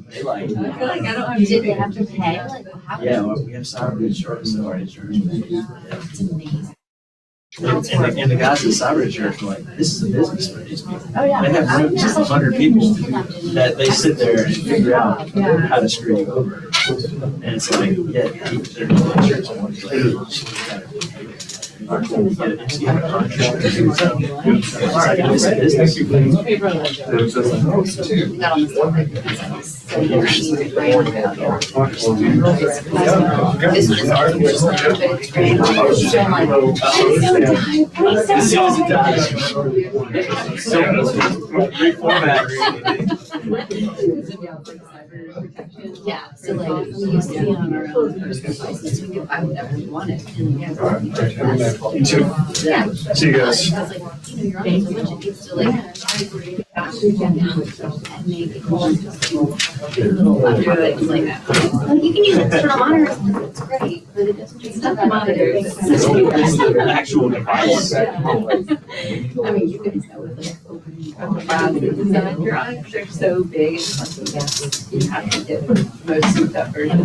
They like. I feel like I don't have. Did they have to pay? Like, Yeah, well, we have cyber insurance, so our insurance. It's amazing. And the guys at cyber insurance are like, this is a business for these people. Oh yeah. They have rooms of 100 people that they sit there and figure out how to screw you over. And it's like, yeah, their insurance company's like, it's like, it's a business. This one is ours, but it's great. So I'm like, As soon as it dies, so reformat. yeah, so like we used to be on our own personal devices. I would never want it. You too. Yeah. See you guys. I was like, you're on so much, it gets to like, and make it cool. It's like, you can use external monitors, it's great, but it doesn't do stuff on monitors. An actual device. I mean, you can tell with like open your eyes are so big and you have to get most of that version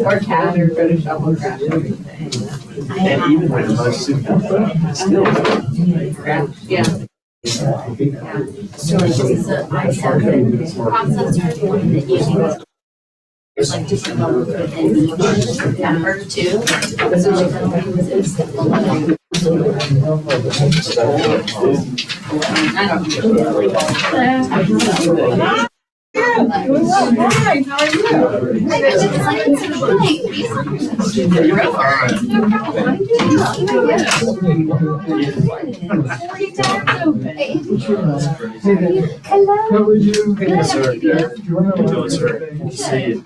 or CAD or Photoshop will crash everything. And even with the most souped up, still. Yeah. So it's a i7 processor that uses like just developed within each number too. So like it's I don't know. Good morning. How are you? Hello. How are you? Yes, sir. Good. How you doing, sir? Good to see you.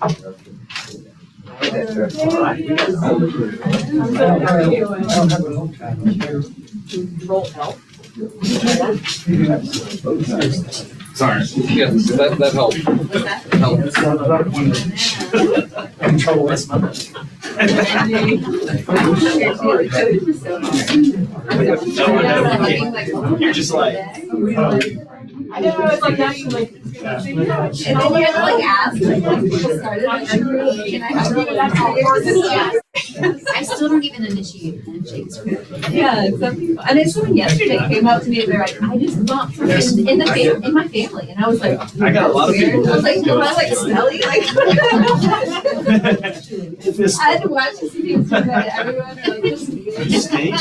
Roll help. Sorry. Yeah, that helped. Control this month. No, you're just like. I know, it's like now you like. And then you have to like ask, like when people started, like, can I have I still don't even initiate handshakes. Yeah, some people, and then someone yesterday came up to me and they're like, I just want something in my family, and I was like, I got a lot of people. I was like, am I like smelly? Like, I had to watch this video so that everyone like just Stink?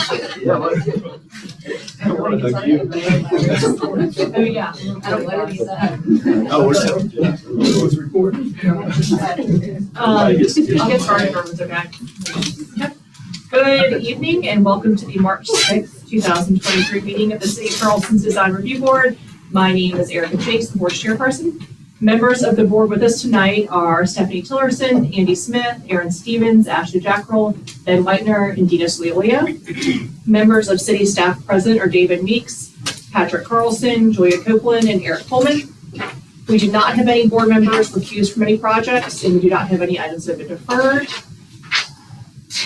Oh yeah, I don't let her use that. Oh, we're still. It's recording. I'll get started if it's okay. Yep. Good evening and welcome to the March 6th, 2023 meeting of the City of Charleston's Design Review Board. My name is Erica Chase, the board chairperson. Members of the board with us tonight are Stephanie Tillerson, Andy Smith, Aaron Stevens, Ashley Jackrell, Ben Whitener, and Dina Suelia. Members of city staff present are David Meeks, Patrick Carlson, Julia Copeland, and Eric Coleman. We do not have any board members recused from any projects, and we do not have any items that have been deferred.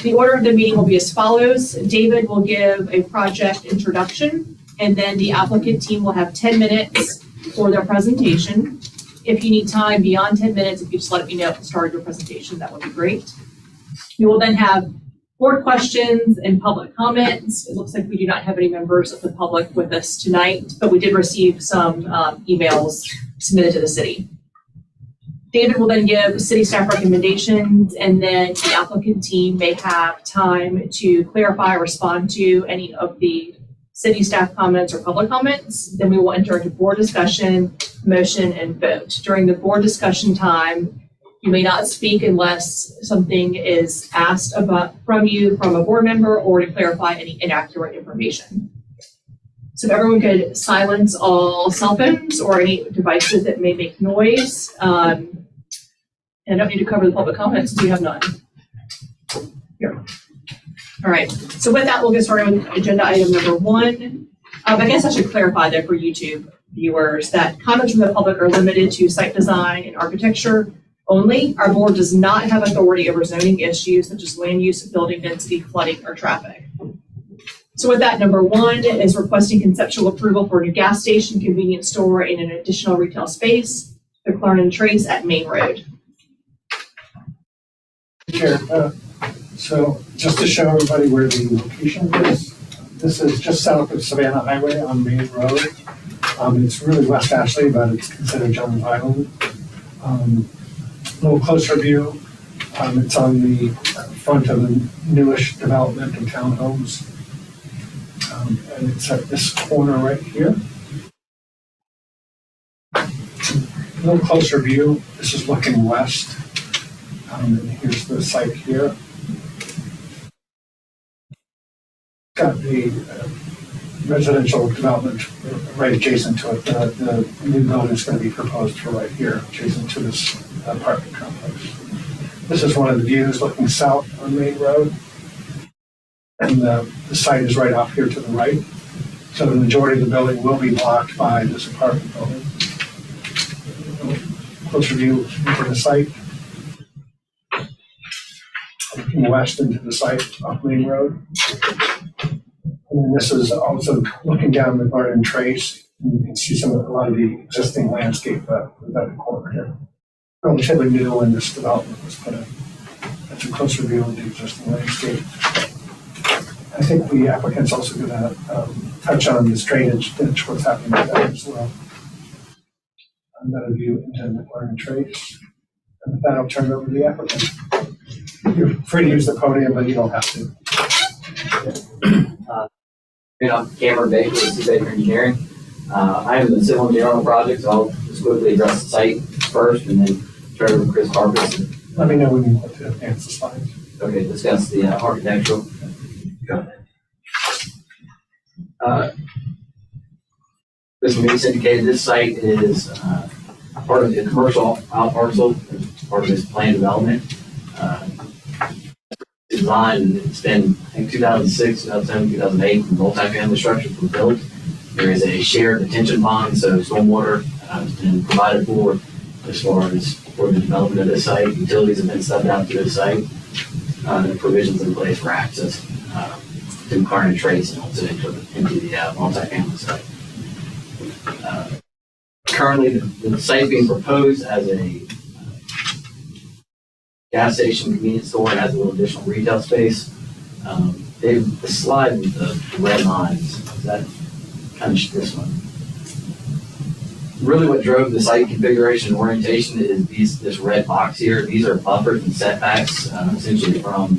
The order of the meeting will be as follows. David will give a project introduction, and then the applicant team will have 10 minutes for their presentation. If you need time beyond 10 minutes, if you just let me know at the start of your presentation, that would be great. We will then have board questions and public comments. It looks like we do not have any members of the public with us tonight, but we did receive some emails submitted to the city. David will then give city staff recommendations, and then the applicant team may have time to clarify or respond to any of the city staff comments or public comments. Then we will enter into board discussion, motion, and vote. During the board discussion time, you may not speak unless something is asked from a board member or to clarify any inaccurate information. So if everyone could silence all cell phones or any devices that may make noise. And I don't need to cover the public comments since we have none. Here. All right, so with that, we'll get started with agenda item number 1. I guess I should clarify that for YouTube viewers that comments from the public are limited to site design and architecture only. Our board does not have authority over zoning issues such as land use, building density, flooding, or traffic. So with that, number 1 is requesting conceptual approval for a new gas station, convenience store, and an additional retail space. McLaren Trace at Main Road. Chair, so just to show everybody where the location is, this is just south of Savannah Highway on Main Road. It's really West Ashley, but it's considered Jones Island. A little closer view, it's on the front of a newish development of townhomes. And it's at this corner right here. A little closer view, this is looking west. And here's the site here. Got the residential development right adjacent to it. The new building is going to be proposed for right here, adjacent to this apartment complex. This is one of the views looking south on Main Road. And the site is right off here to the right. So the majority of the building will be blocked by this apartment building. Closer view into the site. Looking west into the site off Main Road. And then this is also looking down the Garden Trace. You can see a lot of the existing landscape within the corner here. Relatively new when this development was put in. That's a closer view of the existing landscape. I think the applicant's also going to touch on this drainage ditch, what's happening with that as well. Another view into the Garden Trace. And with that, I'll turn it over to the applicant. You're free to use the podium, but you don't have to. I'm Cameron Baker with C. Baker Engineering. I am the civil engineer on the project, so I'll just quickly address the site first and then turn it over to Chris Carpus. Let me know when you want to advance the slides. Okay, discuss the architectural. Go ahead. As Denise indicated, this site is part of the commercial out parcel, part of this planned development. Designed, and it's been, I think, 2006, 2007, 2008, multifamily structure was built. There is a shared detention pond, so stormwater has been provided for as far as for the development of this site. Utilities have been subbed out to this site. There are provisions in place for access to McLaren Trace and also into the multifamily site. Currently, the site is being proposed as a gas station, convenience store, and has a little additional retail space. The slide with the red lines, is that kind of this one? Really what drove the site configuration and orientation is this red box here. These are buffers and setbacks, essentially from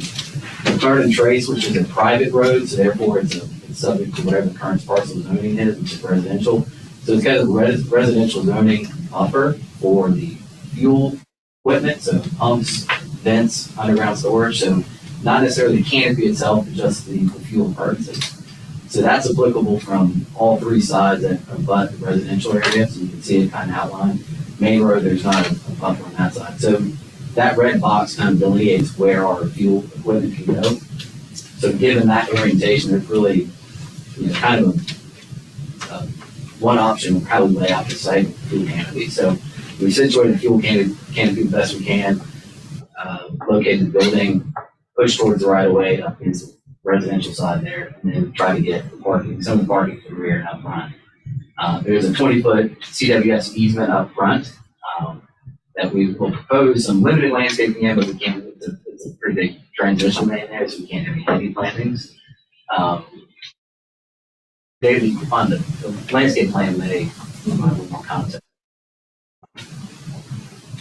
McLaren Trace, which is a private road, so therefore it's subject to whatever the current parcel zoning is, which is residential. So it's got a residential zoning buffer for the fuel equipment, so pumps, vents, underground storage, so not necessarily the canopy itself, but just the fuel purposes. So that's applicable from all three sides of the residential area, so you can see it kind of outlined. Main Road, there's not a buffer on that side. So that red box kind of delineates where our fuel equipment can go. So given that orientation, there's really kind of one option will probably lay out the site with fuel canopy. So we situate the fuel canopy the best we can, locate the building, push towards the right of way up against the residential side there, and then try to get some of the parking to the rear and up front. There's a 20-foot CWS easement up front that we will propose some limited landscaping in, but we can't. It's a pretty big transition lane there, so we can't have any heavy plantings. David, you can find the landscape plan may provide a little more context.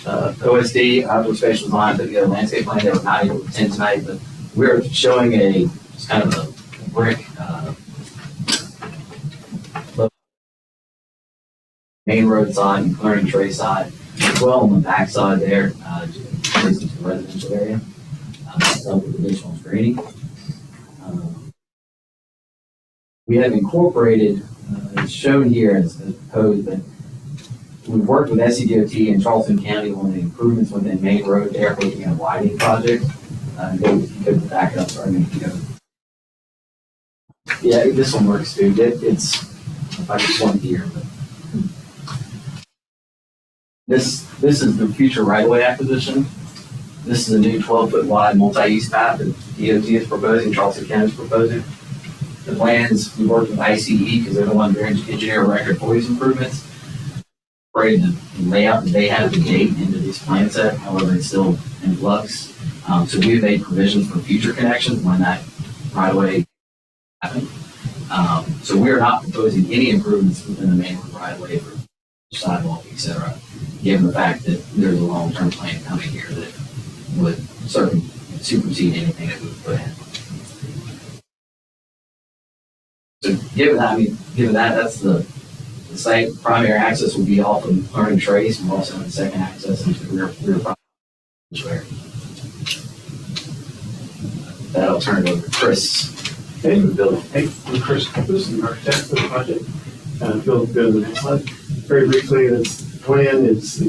OSD, outdoor spatial design, put together a landscape plan that we're not able to attend tonight, but we're showing just kind of a brick Main Road side and McLaren Trace side, as well on the back side there, adjacent to the residential area, with additional screening. We have incorporated, it's shown here as proposed, but we've worked with SCDOT and Charleston County on the improvements within Main Road there, looking at a widening project. Go back up, sorry, yeah, this one works too. It's, if I just want here, but this is the future right-of-way acquisition. This is a new 12-foot wide multi-use path that DOT is proposing, Charleston County is proposing. The plans, we worked with ICE because they're the one doing engineer record for these improvements. the layout that they have the gate into this plan set, however, it's still in flux. So we've made provisions for future connections when that right away happens. So we are not proposing any improvements within the main right of way for sidewalk, et cetera, given the fact that there's a long-term plan coming here that would certainly supersede anything that we would put in. So given that, that's the site. Primary access will be off of Learning Trace. We'll also have the second access into the rear property. That'll turn it over to Chris. Hey, Bill. Hey, I'm Chris Compass, the architect for the project. Bill, go to the next slide. Very briefly, this plan is, a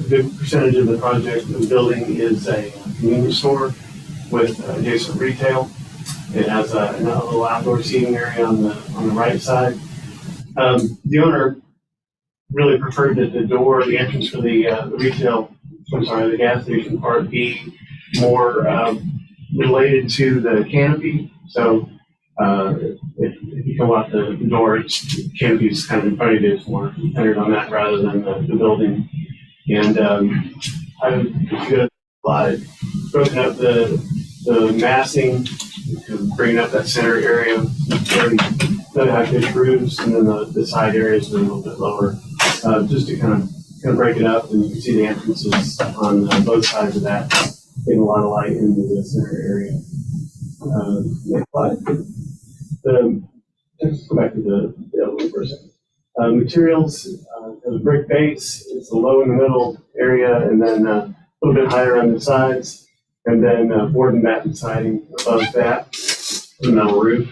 good percentage of the project. The building is a convenience store with adjacent retail. It has a little outdoor seating area on the right side. The owner really preferred that the entrance for the the gas station part be more related to the canopy. So if you come out the door, the canopy is kind of in front of you. It's more centered on that rather than the building. And I've broken up the massing to bring up that center area, the high-pitched roofs, and then the side areas are a little bit lower, just to kind of break it up. And you can see the entrances on both sides of that, getting a lot of light into the center area. Next slide. Let's go back to the other one for a second. Materials, has a brick base. It's a low in the middle area, and then a little bit higher on the sides, and then board and batten siding above that, the metal roof.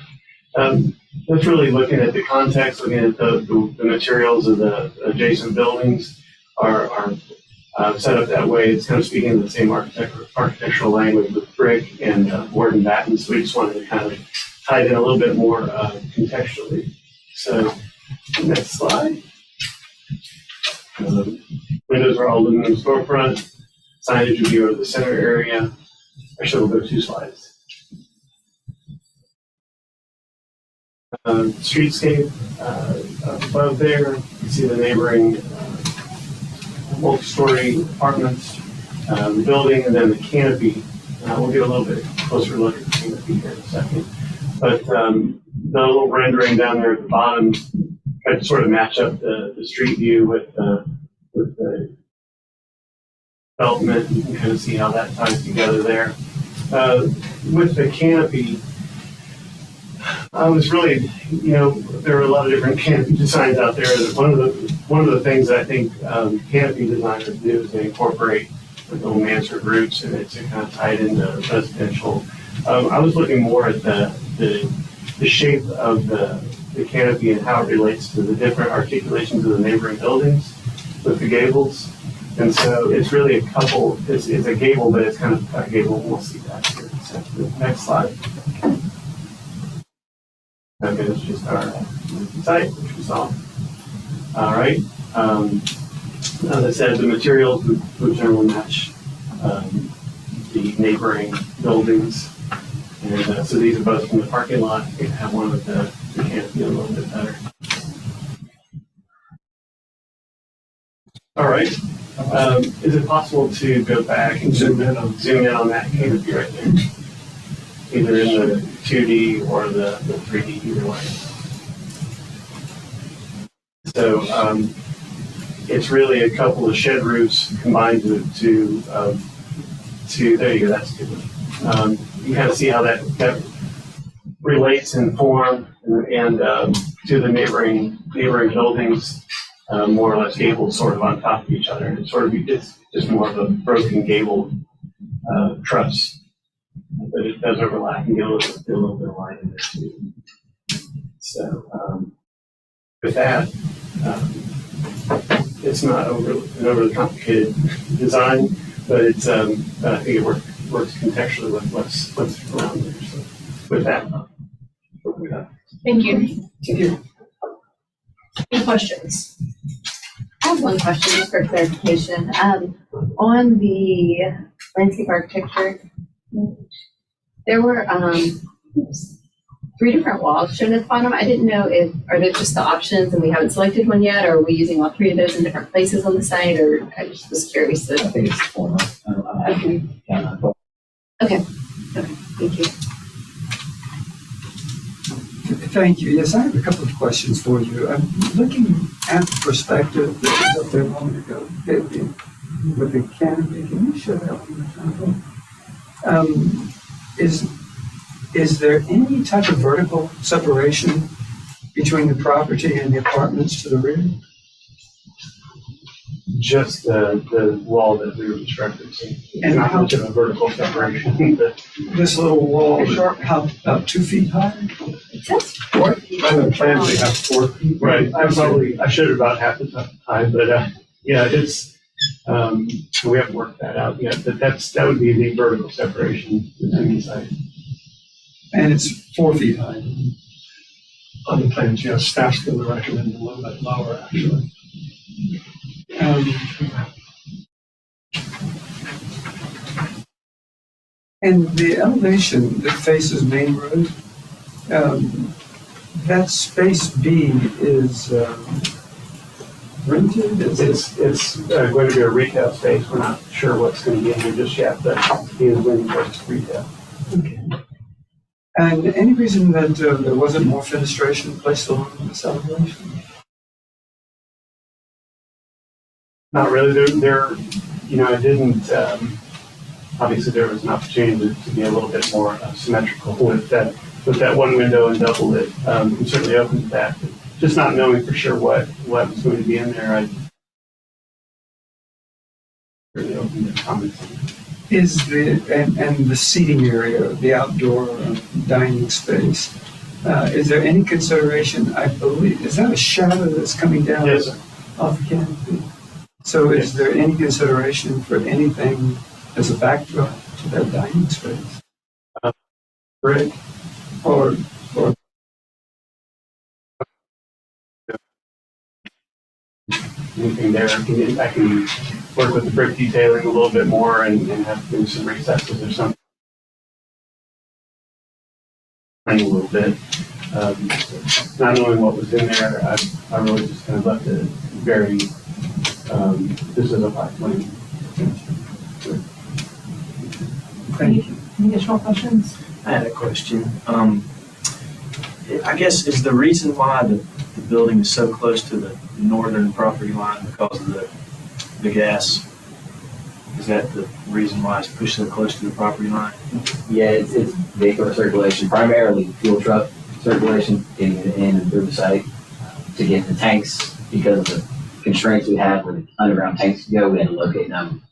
That's really looking at the context, looking at the materials of the adjacent buildings are set up that way. It's kind of speaking the same architectural language with brick and board and batten, so we just wanted to kind of tie it in a little bit more contextually. So, next slide. Windows are all aluminum storefront. Signage would be over the center area. Actually, we'll go 2 slides. Streetscape above there. You can see the neighboring multi-story apartments, the building, and then the canopy. We'll get a little bit closer look at the canopy here in a second. But the little rendering down there at the bottom tried to sort of match up the street view with the development. You can kind of see how that ties together there. With the canopy, I was really, there are a lot of different canopy designs out there. One of the things that I think canopy designers do is they incorporate the little mansard roofs, and it's kind of tied into residential. I was looking more at the shape of the canopy and how it relates to the different articulations of the neighboring buildings with the gables. And so it's really it's a gable, but it's kind of a gable. We'll see that here in a second. Next slide. Okay, it's just our site, which we saw. All right. As I said, the materials would generally match the neighboring buildings. And so these are both from the parking lot. You can have one with the canopy a little bit better. All right. Is it possible to go back and zoom in on that canopy right there? Either in the 2D or the 3D, either way. So it's really a couple of shed roofs combined to there you go, that's good. You kind of see how that relates in form and to the neighboring buildings, more or less gabled sort of on top of each other. It's just more of a broken gable truss. But it does overlap and get a little bit of light in there too. So with that, it's not an overly complicated design, but it's I think it works contextually with what's around there. So with that, Thank you. Any questions? I have one question just for clarification. On the landscape architecture, there were 3 different walls shown at the bottom. I didn't know if, are those just the options and we haven't selected one yet, or are we using all 3 of those in different places on the site, or I just was curious. I think it's 4. Okay. Okay, thank you. Thank you. Yes, I have a couple of questions for you. I'm looking at the perspective that was up there a moment ago, with the canopy. Can you show that one? Is there any type of vertical separation between the property and the apartments to the rear? Just the wall that we were constructing, so And not how- much of a vertical separation, but This little wall, how, about 2 feet high? It says 4 feet. On the plans, they have 4 feet. right, I should have about half the time, but, yeah, it's, we haven't worked that out yet, but that would be the vertical separation between the sites. And it's 4 feet high. On the plans, yes, staff's going to recommend a little bit lower, actually. And the elevation that faces Main Road, that space B is rented? It's going to be a retail space. We're not sure what's going to be in there just yet, but he is leaning towards retail. Okay. And any reason that there wasn't more fenestration placed along this elevation? Not really. I didn't, obviously there was an opportunity to be a little bit more symmetrical with that one window and double it. We certainly opened that, but just not knowing for sure what was going to be in there, I really opened the comments. Is and the seating area, the outdoor dining space, is there any consideration, I believe, is that a shadow that's coming down Yes, sir. off the canopy? So is there any consideration for anything as a backdrop to that dining space? Brick or Anything there, I can work with the brick detailing a little bit more and have maybe some recesses or something. A little bit. Not knowing what was in there, I really just kind of left it very, this is a pipeline. Any additional questions? I had a question. I guess is the reason why the building is so close to the northern property line because of the gas? Is that the reason why it's pushed so close to the property line? Yeah, it's vehicular circulation, primarily fuel truck circulation in and through the site to get the tanks, because of the constraints we have where the underground tanks go, we had to locate them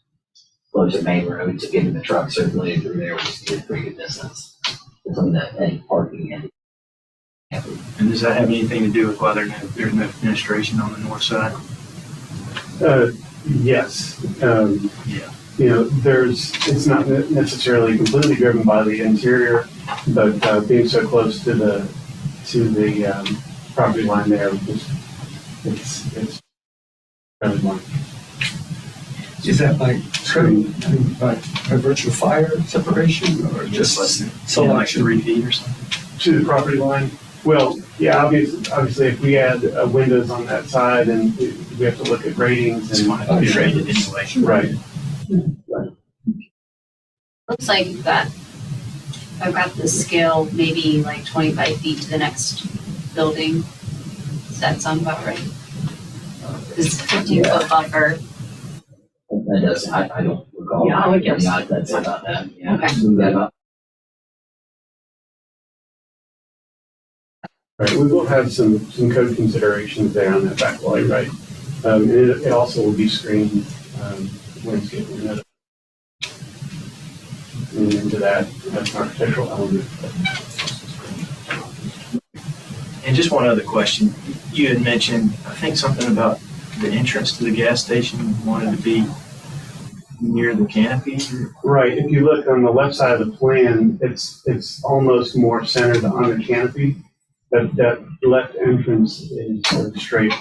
close to Main Road to get the truck circulated through there, which is a pretty good distance from any parking and. And does that have anything to do with why there's no fenestration on the north side? Yes. Yeah. It's not necessarily completely driven by the interior, but being so close to the property line there, it's really one. is that by by virtue of fire separation or just less than selection? 3 feet or something? To the property line? Well, yeah, obviously, if we had windows on that side, and we have to look at ratings It's and. going to be rated anyway. Right. Looks like that, I've got the scale, maybe like 25 feet to the next building. Does that sound about right? This 15-foot buffer. That does, I don't recall. Yeah, I would guess. Yeah, that's about that, yeah. Okay. Move that up. Right, we will have some code considerations there on that back wall, right? And it also will be screened, landscaping and into that's an architectural element. And just one other question. You had mentioned, I think, something about the entrance to the gas station wanted to be near the canopy. Right, if you look on the left side of the plan, it's almost more centered on the canopy. That left entrance is sort of straight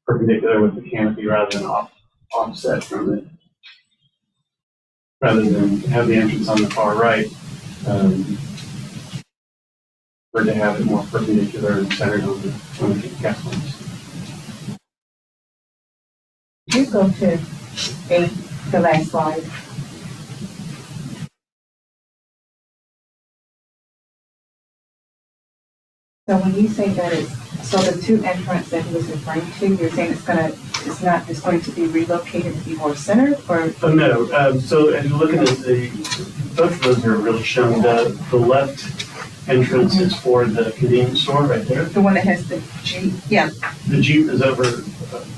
perpendicular with the canopy rather than offset from it. Rather than have the entrance on the far right, or to have it more perpendicular and centered on the gas lines. You go to eight, the last slide. So when you say that so the two entrance that he was referring to, you're saying it's going to be relocated to be more centered, or? Oh, no, so as you're looking at both of those are really shown. The left entrance is for the convenience store right there. The one that has the Jeep, yeah. The Jeep is over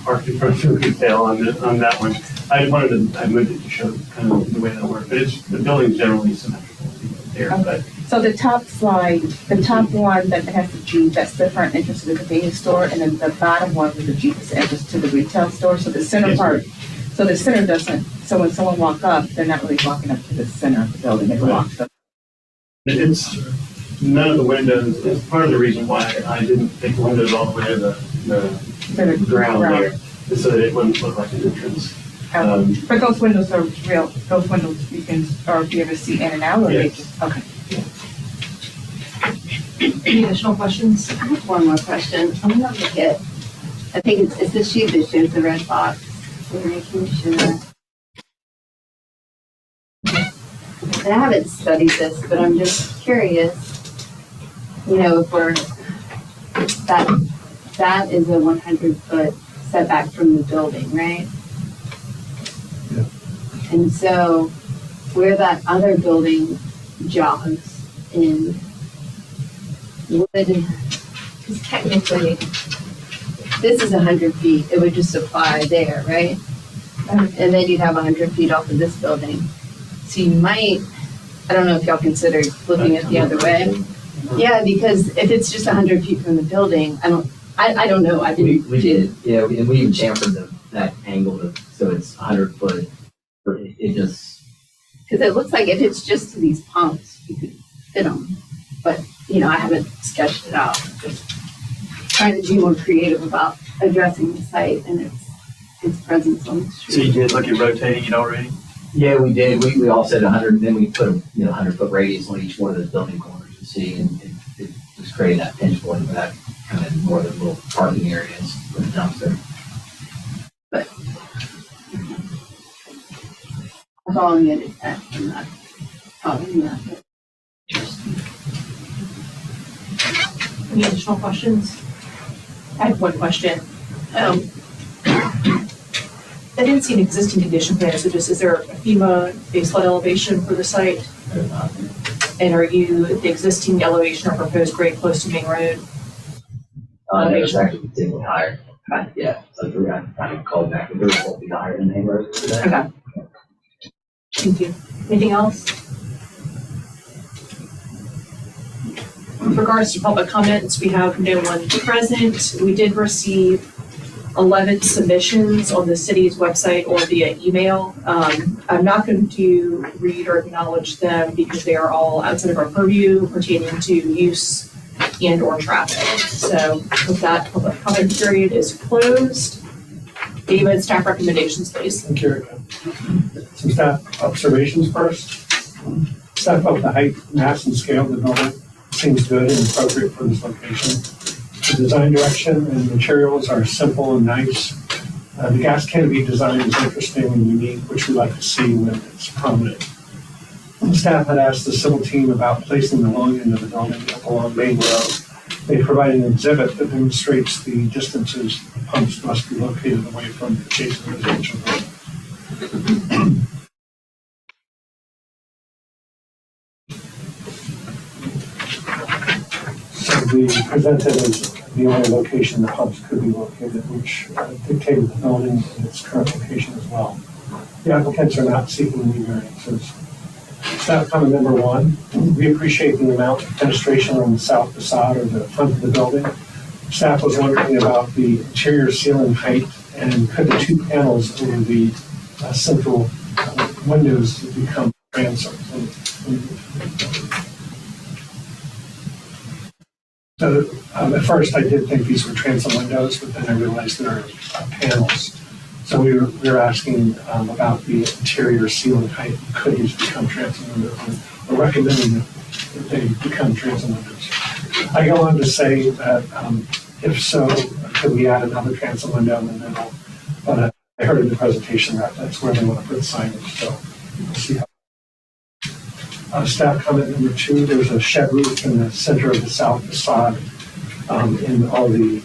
parked in front of the retail on that one. I moved it to show kind of the way that works, but the building's generally symmetrical there, but. So the top slide, the top one that has the Jeep, that's the front entrance to the convenience store, and then the bottom one with the Jeep is the entrance to the retail store. So the center part, so the center doesn't, so when someone walk up, they're not really walking up to the center of the building, they walk up. It's none of the windows, it's part of the reason why I didn't take the windows all the way to the ground there, is so that it wouldn't look like an entrance. But those windows are real, those windows you can, or be able to see in and out, or they just, okay. Any additional questions? I have one more question. I'm gonna look at, I think it's the sheet that shows the red box. We're making sure. And I haven't studied this, but I'm just curious, if that is a 100-foot setback from the building, right? Yeah. And so where that other building jogs in would, because technically this is 100 feet, it would just apply there, right? And then you'd have 100 feet off of this building. So you might, I don't know if y'all considered flipping it the other way. Yeah, because if it's just 100 feet from the building, I don't know. I didn't. We did, yeah, and we even chamfered that angle so it's 100 foot. It just. Because it looks like if it's just to these pumps, you could fit them. But, I haven't sketched it out. Just trying to be more creative about addressing the site and its presence on the street. So you did look at rotating it already? Yeah, we did. We all said 100, and then we put a 100-foot radius on each one of those building corners to see, and it was creating that pinch point for that kind of more of the little parking areas for the dumpster. But I'm following it at I'm not following that. Any additional questions? I have one question. I didn't see an existing condition plan, so just, is there a FEMA baseline elevation for the site? And are you the existing elevation or proposed grade close to Main Road? It's actually significantly higher. Yeah, so we're going to kind of call back, but we're will be higher than Main Road today. Okay. Thank you. Anything else? With regards to public comments, we have no one present. We did receive 11 submissions on the city's website or via email. I'm not going to read or acknowledge them because they are all outside of our purview pertaining to use and or traffic. So with that, public comment period is closed. David, staff recommendations, please. Thank you, Erica. Some staff observations first. Staff felt the height, mass, and scale of the building seems good and appropriate for this location. The design direction and materials are simple and nice. The gas canopy design is interesting and unique, which we like to see when it's prominent. The staff had asked the civil team about placing the long end of the building up along Main Road. They provided an exhibit that demonstrates the distances the pumps must be located away from the adjacent residential building. So we presented as the only location the pumps could be located, which dictated the building in its current location as well. The applicants are not seeking any variances. Staff comment number one, we appreciate the amount of fenestration on the south facade or the front of the building. Staff was wondering about the interior ceiling height and could the two panels over the central windows become transoms. So at first I did think these were transom windows, but then I realized they're panels. So we were asking about the interior ceiling height. Could these become transom windows? We're recommending that they become transom windows. I go on to say that, if so, could we add another transom window in the middle? But I heard in the presentation that that's where they want to put signage, so we'll see how. Staff comment number 2, there's a shed roof in the center of the south facade in all the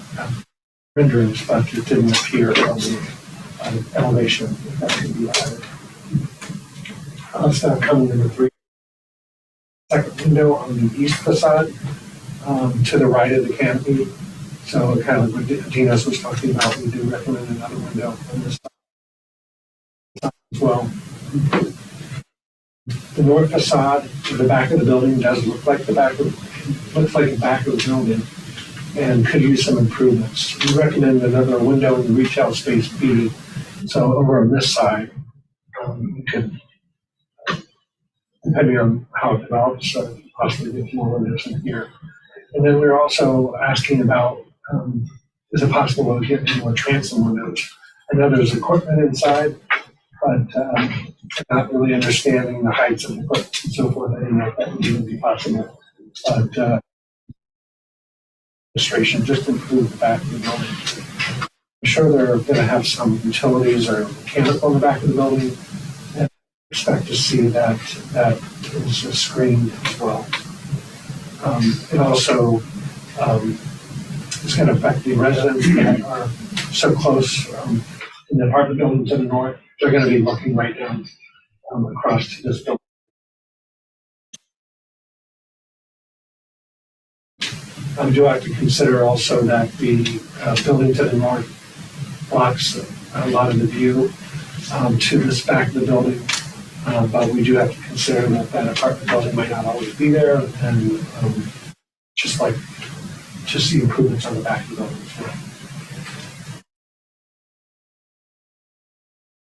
renderings, but it didn't appear on the elevation. If that could be added. Staff comment number 3, second window on the east facade to the right of the canopy. So kind of what Dinos was talking about, we do recommend another window on this side as well. The north facade to the back of the building does look like the back of the building and could use some improvements. We recommend another window in the retail space B. So over on this side, we could, depending on how it develops, possibly get more windows in here. And then we're also asking about, is it possible to get more transom windows? I know there's equipment inside, but not really understanding the heights of the equipment and so forth. I didn't know if that would even be possible. But administration just improve the back of the building. I'm sure they're going to have some utilities or mechanical in the back of the building. And I expect to see that is screened as well. It also is going to affect the residents that are so close in the apartment building to the north. They're going to be looking right down across to this building. I do have to consider also that the building to the north blocks a lot of the view to this back of the building. But we do have to consider that that apartment building might not always be there, and just the improvements on the back of the building as well.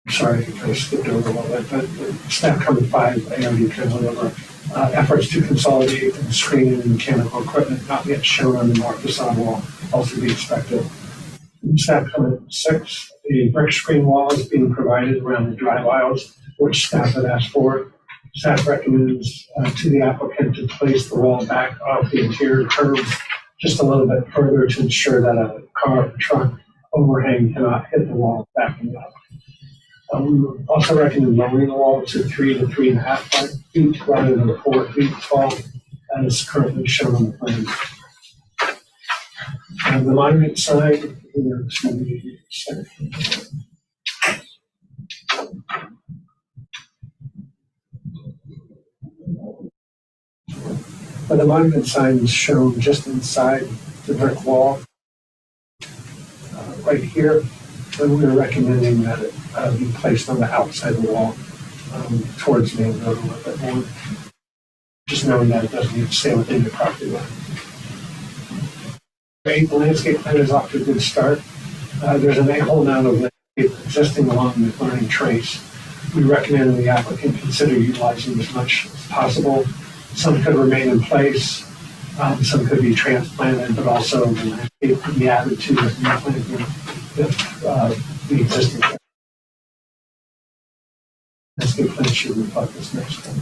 Sorry, I kind of skipped over a little bit, but staff comment 5, I already kind of went over. Efforts to consolidate and screen and mechanical equipment not yet shown on the north facade wall also be expected. Staff comment 6, a brick screen wall is being provided around the drive aisles, which staff had asked for. Staff recommends to the applicant to place the wall back off the interior curves just a little bit further to ensure that a car or truck overhang cannot hit the wall backing up. We also recommend lowering the wall to 3 to 3.5 feet rather than 4 feet tall, as currently shown on the plan. And the monument sign, but the monument sign is shown just inside the brick wall, right here. And we're recommending that it be placed on the outside of the wall, towards the main road a little bit more. Just knowing that it doesn't need to stay within the property line. The landscape plan is off to a good start. There's an ample amount of landscape existing along the learning trace. We recommend the applicant consider utilizing as much as possible. Some could remain in place, some could be transplanted, but also the landscape could be added to the new planting if the existing landscape plan should reflect this next one.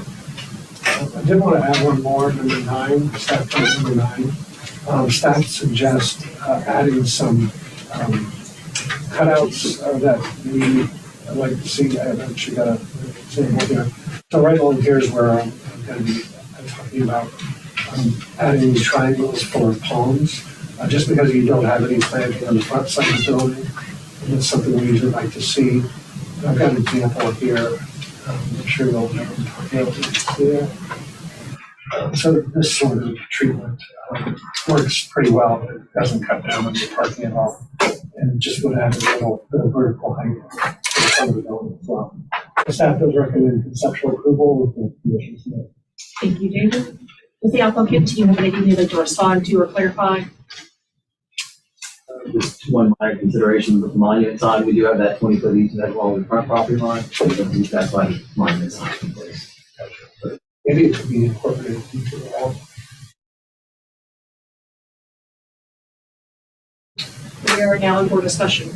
I did want to add one more, number 9, staff comment number 9. Staff suggest adding some cutouts that I'd like to see. I've actually got a sample here. So right along here is where I'm going to be talking about adding triangles for palms. Just because you don't have any planting on the front side of the building, and it's something we usually like to see. I've got an example here. I'm sure you'll know what I'm talking about here. So this sort of treatment works pretty well. It doesn't cut down on your parking at all, and just would add a little bit of vertical height to the front of the building as well. The staff does recommend conceptual approval with the conditions made. Thank you, David. Does the applicant team have anything they'd like to respond to or clarify? Just one minor consideration with the monument sign, we do have that 20-foot easement along the front property line. That's why the monument sign is in place. Maybe it could be incorporated into the wall. We are now in board discussion.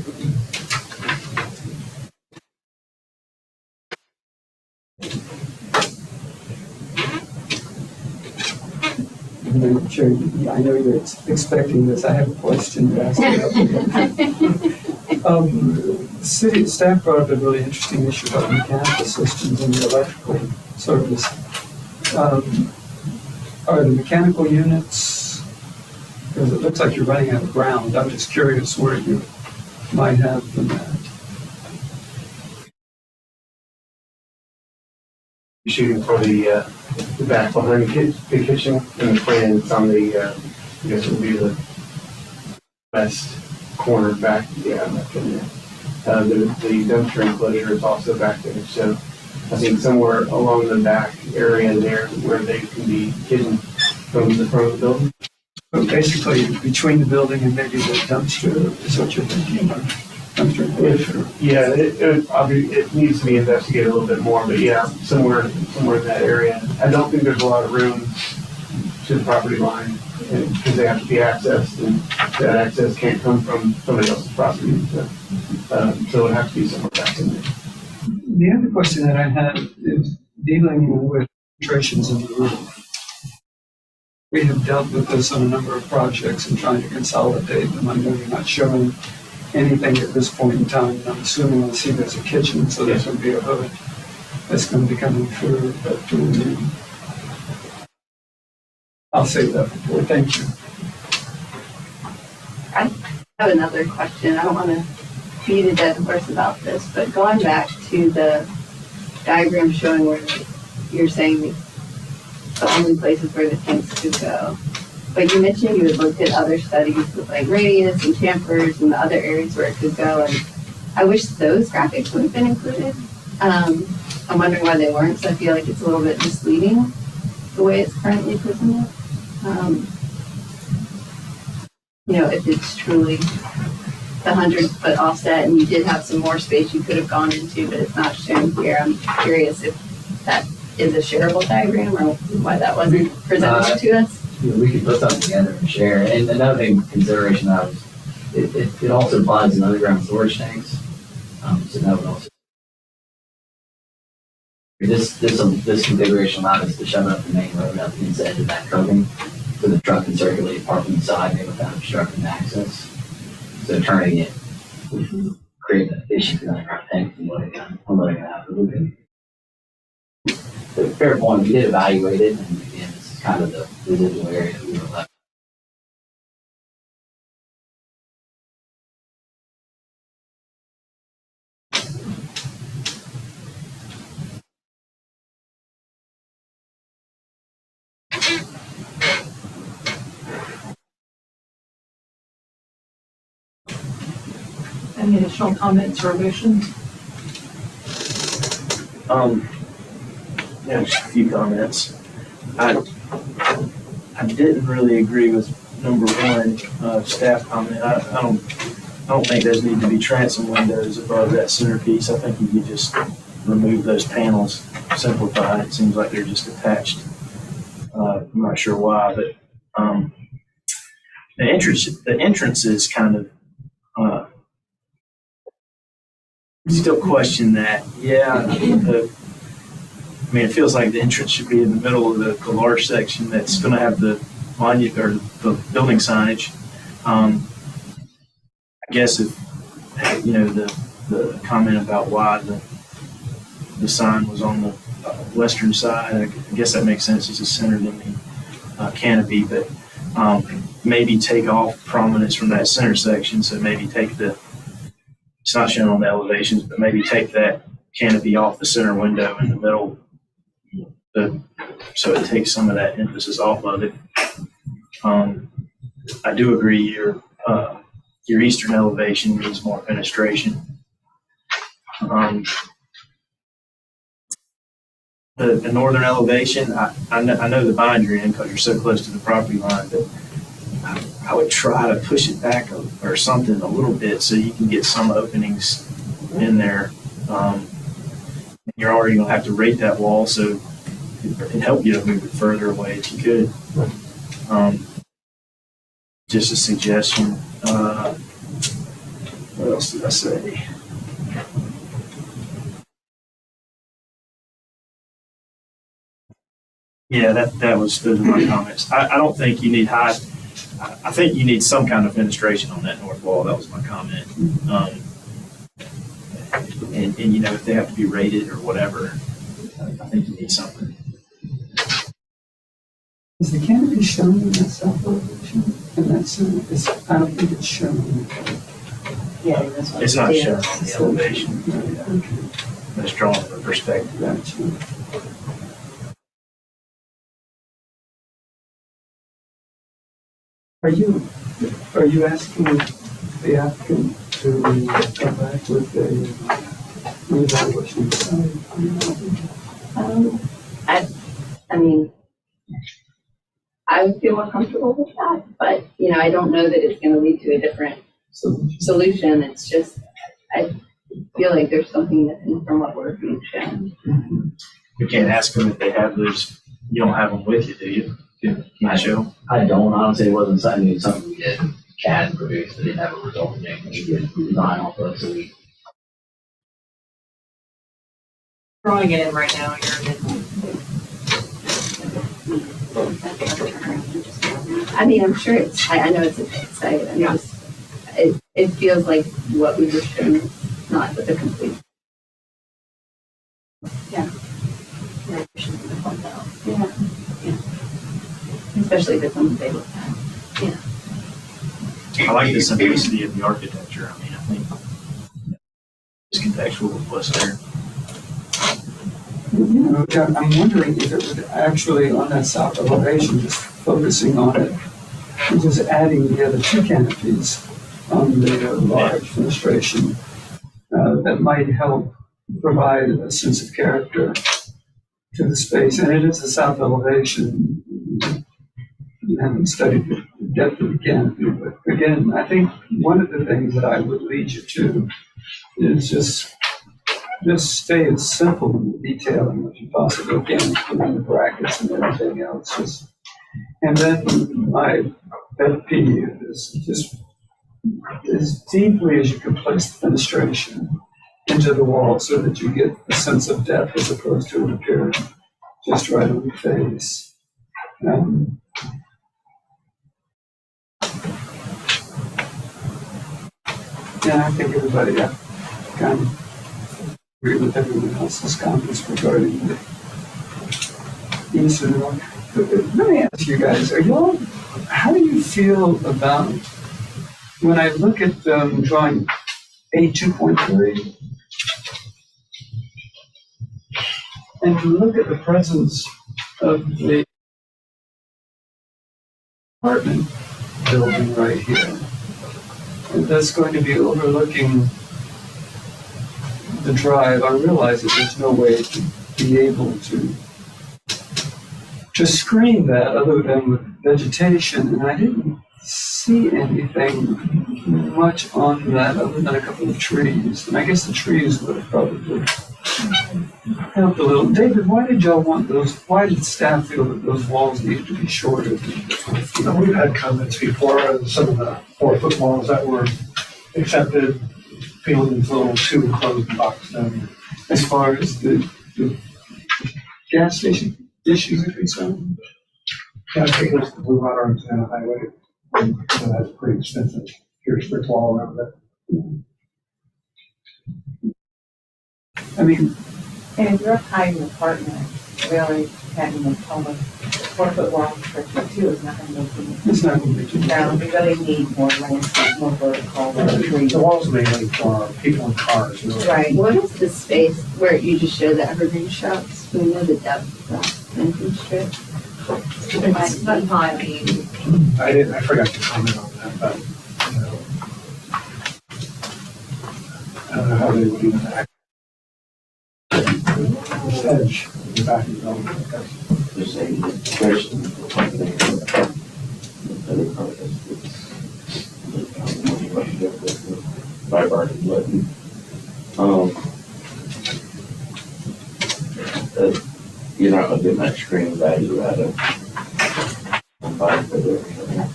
Madam Chair, I know you're expecting this. I have a question to ask you. City staff brought up a really interesting issue about mechanical systems and the electrical service. Are the mechanical units, because it looks like you're running out of ground, I'm just curious where you might have them at. Shooting for the back behind the kitchen and the plan, it's on the, I guess it would be the west corner back, yeah, back in there. The dumpster enclosure is also back there, so I think somewhere along the back area there where they can be hidden from the front of the building. So basically, between the building and maybe the dumpster is what you're thinking about? Dumpster enclosure? Yeah, it needs to be investigated a little bit more, but yeah, somewhere in that area. I don't think there's a lot of room to the property line because they have to be accessed, and that access can't come from somebody else's property. So it would have to be somewhere back in there. The other question that I had is dealing with penetrations in the roof. We have dealt with this on a number of projects and trying to consolidate them. I know you're not showing anything at this point in time, and I'm assuming I see there's a kitchen, so there's going to be a hood that's going to be coming through. But I'll save that before. Thank you. I have another question. I don't want to beat a dead horse about this, but going back to the diagram showing where you're saying the only places where the tanks could go. But you mentioned you had looked at other studies with like radius and chamfers and the other areas where it could go, and I wish those graphics would have been included. I'm wondering why they weren't, so I feel like it's a little bit misleading the way it's currently presented. If it's truly the 100-foot offset and you did have some more space you could have gone into, but it's not shown here. I'm curious if that is a shareable diagram or why that wasn't presented to us. We could put something together and share. And another thing, consideration of it also applies in underground storage tanks. So that would also. This configuration allowed us to shove up the main road up into the edge of that curbing, so the truck can circulate park on the side without obstructing access. So turning it would create an issue for the underground tank from letting it out. But fair point, we did evaluate it, and again, this is kind of the residual area that we were left. Any additional comments or motions? Just a few comments. I didn't really agree with number one, staff comment. I don't think those need to be transom windows above that centerpiece. I think you could just remove those panels, simplify it. It seems like they're just attached. I'm not sure why, but the entrance is kind of still question that. Yeah, it feels like the entrance should be in the middle of the large section that's going to have the monument or the building signage. I guess if the comment about why the sign was on the western side, I guess that makes sense. It's centered in the canopy, but maybe take off prominence from that center section. So maybe take it's not shown on the elevations, but maybe take that canopy off the center window in the middle, so it takes some of that emphasis off of it. I do agree your eastern elevation needs more fenestration. The northern elevation, I know the bind you're in because you're so close to the property line, but I would try to push it back or something a little bit so you can get some openings in there. You're already going to have to rate that wall, so it'd help you to move it further away if you could. Just a suggestion. What else did I say? Yeah, those are my comments. I don't think you need I think you need some kind of fenestration on that north wall. That was my comment. And you know, if they have to be rated or whatever, I think you need something. Is the canopy shown in that south elevation? And that's, I don't think it's shown. Yeah, that's what It's not it shown is. on the elevation. It's drawn from perspective. Gotcha. Are you asking the applicant to come back with a reevaluation of the site? I mean, I would feel more comfortable with that, but, you know, I don't know that it's gonna lead to a different solution. It's just, I feel like there's something missing from what we're being shown. You can't ask them if they have those. You don't have them with you, do you? Can you show? I don't, honestly, it wasn't something we did CAD produce, but it never resulted in we did design off of, so we. Drawing it in right now, I mean, I'm sure I know it's a big site. I'm Yeah. just, it feels like what we were shown is not the complete. Yeah. Yeah. Especially if it's something they look at. I like the simplicity of the architecture. I mean, I think it's contextual plus there. You know, I'm wondering if it would actually, on that south elevation, just focusing on it, and just adding the other two canopies on the large fenestration, that might help provide a sense of character to the space. And it is a south elevation. You haven't studied the depth of the canopy, but again, I think one of the things that I would lead you to is just stay as simple in the detailing as you possibly can, including the brackets and everything else. And then my pet peeve is just as deeply as you can place the fenestration into the wall so that you get a sense of depth as opposed to it appearing just right on the face. Yeah, I think everybody kind of agree with everyone else's comments regarding the east and north. Let me ask you guys, how do you feel about when I look at drawing A2.3 and you look at the presence of the apartment building right here, and that's going to be overlooking the drive. I realize that there's no way to be able to screen that other than with vegetation, and I didn't see anything much on that other than a couple of trees. And I guess the trees would have probably helped a little. David, why did y'all want those? Why did staff feel that those walls needed to be shorter than 20 feet? We've had comments before on some of the 4-foot walls that were accepted, feeling a little too closed and boxed in. As far as the gas station issues are concerned? Yeah, I think it was the Blue Water and Savannah Highway, so that's pretty expensive. Here's brick wall around it. I mean, And if you're a high apartment, really having a taller 4-foot wall for two is not gonna make any. it's not going to be too No, we really need more landscape, more vertical, more trees. The wall's mainly for people in cars, really. Right. What is the space where you just showed the evergreen shrubs? Do we know the depth of that planting strip? It's not 5 feet. I forgot to comment on that, but, you know, I don't know how they would even act. Hedge in the back of the building, I guess. Just saying, question. By Barton Button. You're not gonna get much screen value out of 5 foot or anything.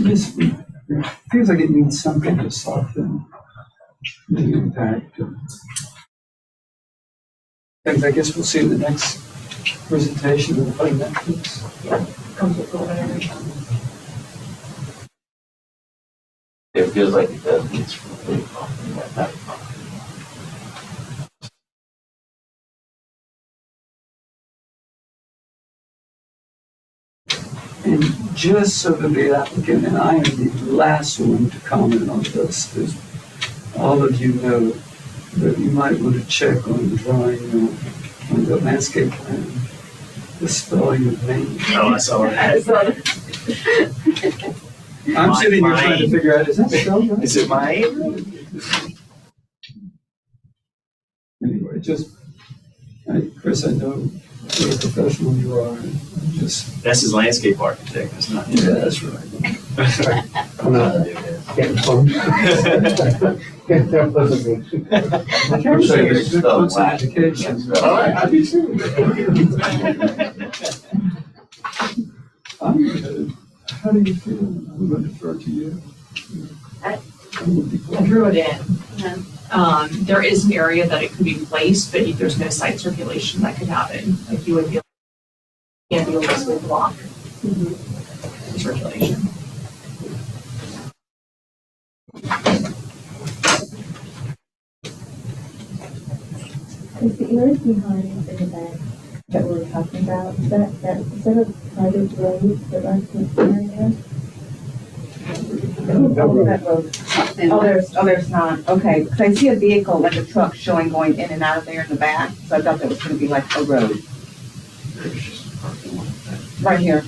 This feels like it needs something to soften the impact. things I guess we'll see in the next presentation of the fundamentals. Comes with preliminary. It feels like it does need some relief. And just so that the applicant, and I am the last one to comment on this, is all of you know that you might want to check on the drawing on the landscape plan, the spelling of name. Oh, I saw that. I'm sitting here trying to figure out, is that spelled right? Is it my? Anyway, just, Chris, I know what a professional you are, and just, That's his landscape architect, that's not him. yeah, that's right. I'm not getting close. That wasn't me. I'm trying to say there's good points in education. All right, I do too. I'm good. How do you feel? I'm going to defer to you. I drew it in. There is an area that it could be placed, but there's no site circulation that could happen. Like you would be, can't be able to block circulation. Is the area behind in the back that we're talking about, is that a private road that runs through the area? That road. Oh, there's not, okay, because I see a vehicle, like a truck showing going in and out of there in the back, so I thought that was gonna be like a road. Right here,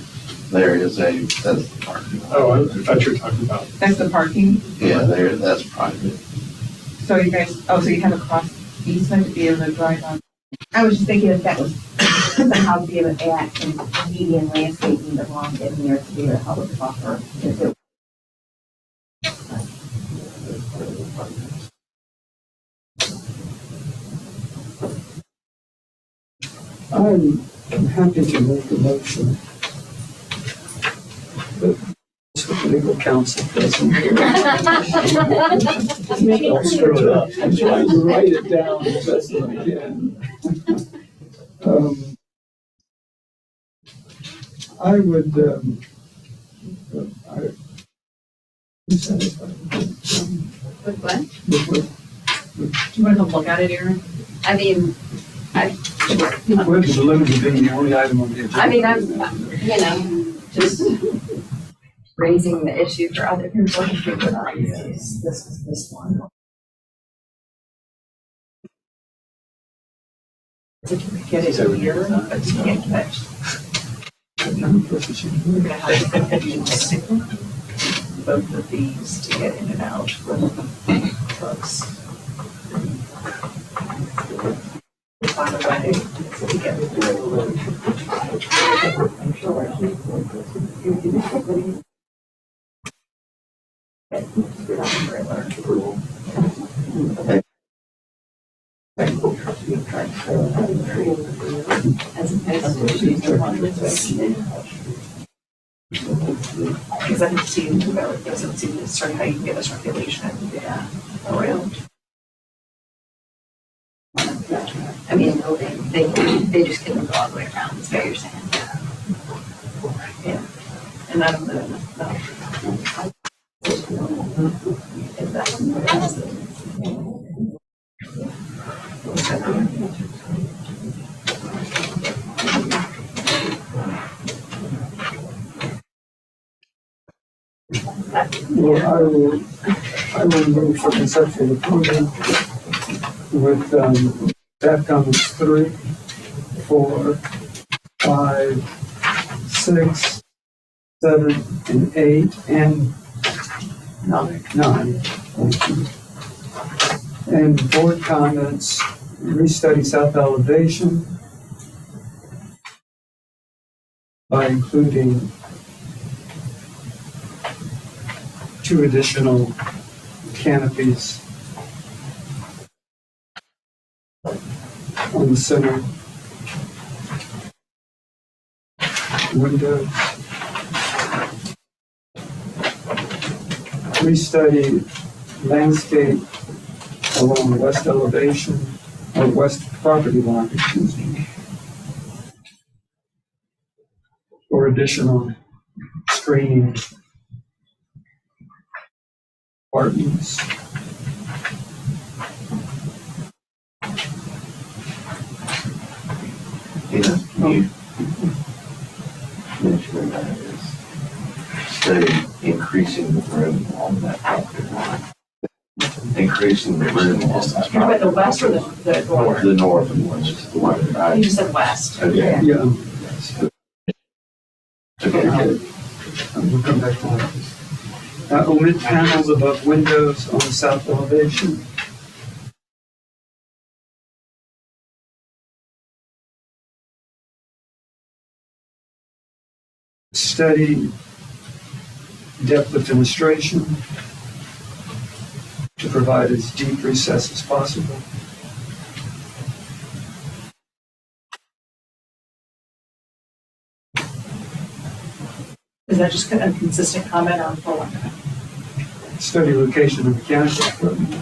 There is that's the parking lot. Oh, I thought you were talking about. that's the parking, Yeah, that's private. so you guys, so you have a cross easement to be able to drive on. I was just thinking if that was somehow to be able to add some median landscaping along in there to be able to help with the buffer. If it- I'm happy to make a motion. But that's what legal counsel doesn't do. Don't screw it up. I'm trying to write it down as best as I can. I would, I'm satisfied With what? with what Do you want to come look at it, Aaron? I mean, Web is limited being the only item on the agenda. I mean, I'm, just raising the issue for other people to figure out. This is this one. If you could get it over here, but you can't catch. We're gonna have to use both of these to get in and out with trucks. We'll find a way to get through. As opposed to choosing one that's because I can see about it doesn't seem to start how you can get a circulation around. I mean, they just couldn't go all the way around, is what you're saying. Yeah. And I don't know. Well, I will move for conceptual approval with staff comments 3, 4, 5, 6, 7, and 8, and 9. And board comments, restudy south elevation by including 2 additional canopies on the center windows. Restudy landscape along the west elevation or west property line, excuse me. Or additional screening apartments. You know, can you mention that is study increasing the room on that property line? Increasing the room on that You're at the property. west or the north? The north and west, the one that I. You just said west. Okay. Yeah. Okay. We'll come back to that. Omit panels above windows on the south elevation. Study depth of fenestration to provide as deep recess as possible. Is that just a consistent comment or for one? Study location of mechanical equipment.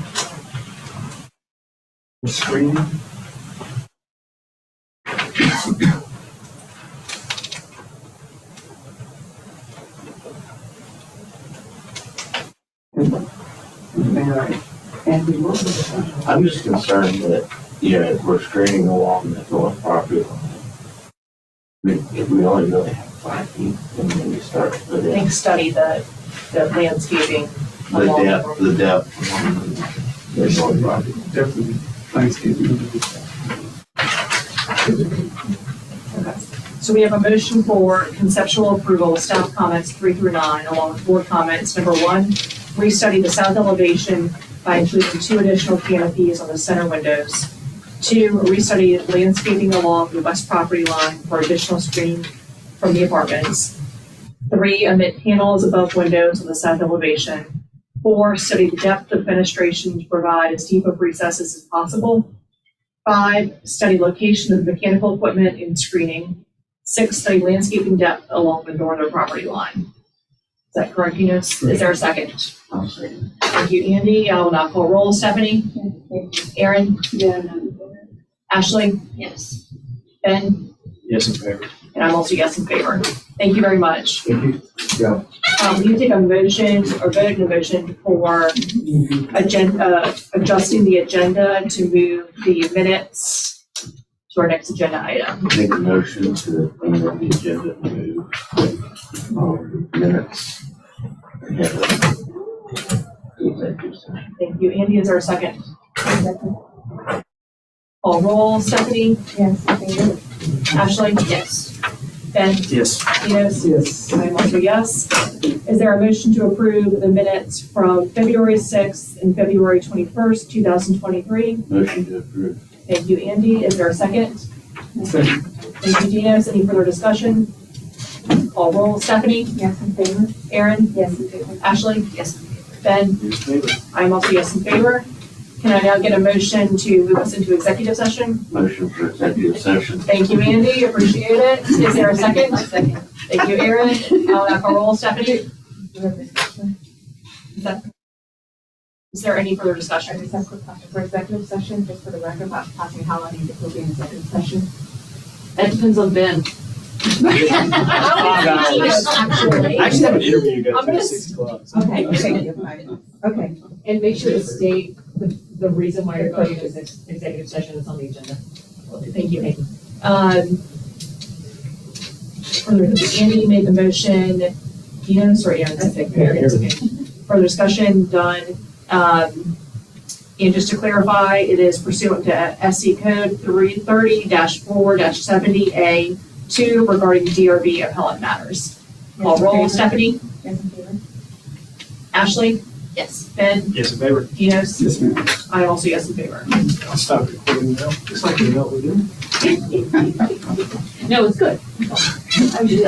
Screening. I'm just concerned that, you know, if we're screening along the north property line, if we only really have 5 feet, and then we start to put I in think study the landscaping. the along depth on the north property. Definitely landscaping. Okay. So we have a motion for conceptual approval of staff comments 3 through 9, along with board comments. Number 1, restudy the south elevation by including 2 additional canopies on the center windows. 2, restudy landscaping along the west property line for additional screening from the apartments. 3, omit panels above windows on the south elevation. 4, study the depth of fenestration to provide as deep of recesses as possible. 5, study location of mechanical equipment and screening. 6, study landscaping depth along the northern property line. Is that correct, Enos? Is there a second? I'll say. Thank you, Andy. I will now call roll. Stephanie? Aaron? Yeah. Ashley? Yes. Ben? Yes, in favor. And I'm also yes in favor. Thank you very much. Thank you. Yeah. We can take a motion or vote in a motion for agenda, adjusting the agenda to move the minutes to our next agenda item. Make a motion to amend the agenda to move minutes ahead of the executive session. Thank you. Andy, is there a second? Call roll. Stephanie? Yes. Ashley? Yes. Ben? Yes. Enos? Yes. I'm also yes. Is there a motion to approve the minutes from February 6th and February 21st, 2023? Motion to approve. Thank you, Andy. Is there a second? Second. Thank you, Dinos. Any further discussion? Call roll. Stephanie? Yes, in favor? Aaron? Yes, in favor. Ashley? Yes. Ben? Yes, in favor. I'm also yes in favor. Can I now get a motion to move us into executive session? Motion for executive session. Thank you, Andy. Appreciate it. Is there a second? Second. Thank you, Aaron. I'll now call roll. Stephanie? Is there any further I discussion? just have a quick question for executive session, just for the record, about passing how I need to go in executive session. That depends on Ben. Actually. I actually have an interview to go I'm to gonna at 6 o'clock. Okay, okay. And make sure to state the reason why you're going into this executive session is on the agenda. Thank you. Andy made the motion. Dinos or Aaron? Aaron's okay. Further discussion done. And just to clarify, it is pursuant to SC Code 330-4-70A2 regarding DRB appellate matters. Call roll. Stephanie? Yes, in favor. Ashley? Yes. Ben? Yes, in favor. Dinos? Yes, ma'am. I am also yes in favor. I'll stop recording now, just like you know what we're doing. No, it's good. I would do that.